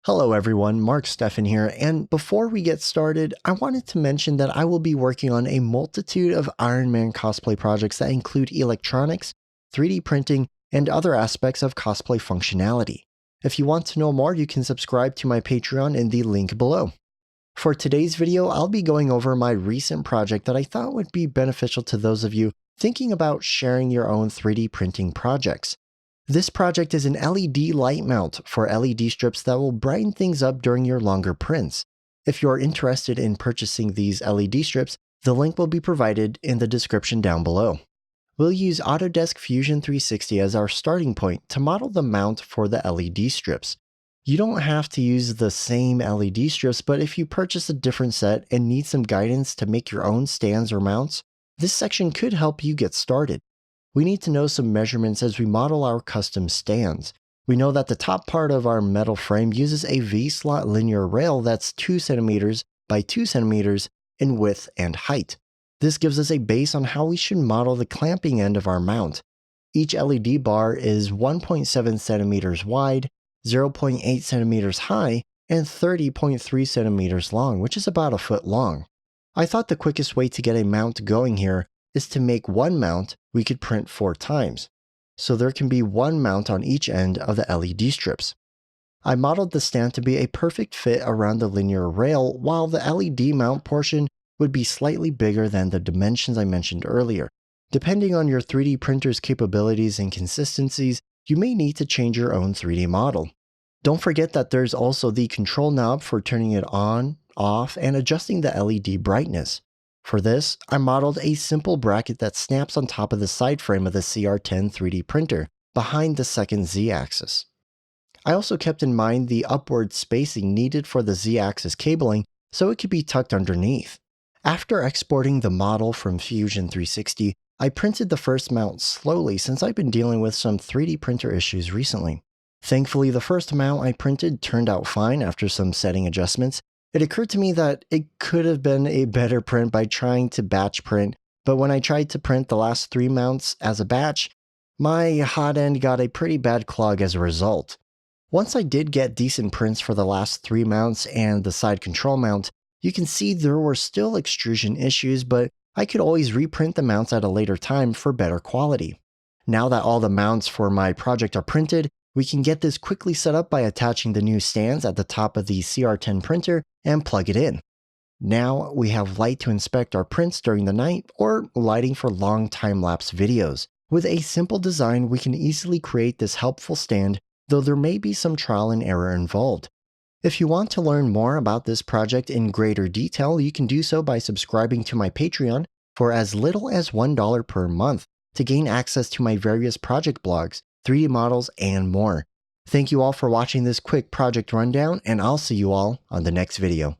Hello everyone, Mark Steffen here, and before we get started, I wanted to mention that I will be working on a multitude of Iron Man cosplay projects that include electronics, 3D printing, and other aspects of cosplay functionality. If you want to know more, you can subscribe to my Patreon in the link below. For today's video, I'll be going over my recent project that I thought would be beneficial to those of you thinking about sharing your own 3D printing projects. This project is an LED light mount for LED strips that will brighten things up during your longer prints. If you're interested in purchasing these LED strips, the link will be provided in the description down below. We'll use Autodesk Fusion 360 as our starting point to model the mount for the LED strips. You don't have to use the same LED strips, but if you purchase a different set and need some guidance to make your own stands or mounts, this section could help you get started. We need to know some measurements as we model our custom stands. We know that the top part of our metal frame uses a V-slot linear rail that's 2 cm by 2 cm in width and height. This gives us a base on how we should model the clamping end of our mount. Each LED bar is 1.7 cm wide, 0.8 cm high, and 30.3 cm long, which is about a foot long. I thought the quickest way to get a mount going here is to make one mount we could print 4 times. So there can be one mount on each end of the LED strips. I modeled the stand to be a perfect fit around the linear rail, while the LED mount portion would be slightly bigger than the dimensions I mentioned earlier. Depending on your 3D printer's capabilities and consistencies, you may need to change your own 3D model. Don't forget that there's also the control knob for turning it on, off, and adjusting the LED brightness. For this, I modeled a simple bracket that snaps on top of the side frame of the CR10 3D printer, behind the second Z-axis. I also kept in mind the upward spacing needed for the Z-axis cabling so it could be tucked underneath. After exporting the model from Fusion 360, I printed the first mount slowly since I've been dealing with some 3D printer issues recently. Thankfully, the first mount I printed turned out fine after some setting adjustments. It occurred to me that it could have been a better print by trying to batch print, but when I tried to print the last 3 mounts as a batch, my hot end got a pretty bad clog as a result. Once I did get decent prints for the last 3 mounts and the side control mount, you can see there were still extrusion issues, but I could always reprint the mounts at a later time for better quality. Now that all the mounts for my project are printed, we can get this quickly set up by attaching the new stands at the top of the CR10 printer and plug it in. Now we have light to inspect our prints during the night or lighting for long time-lapse videos. With a simple design, we can easily create this helpful stand, though there may be some trial and error involved. If you want to learn more about this project in greater detail, you can do so by subscribing to my Patreon for as little as $1 per month to gain access to my various project blogs, 3D models, and more. Thank you all for watching this quick project rundown, and I'll see you all on the next video.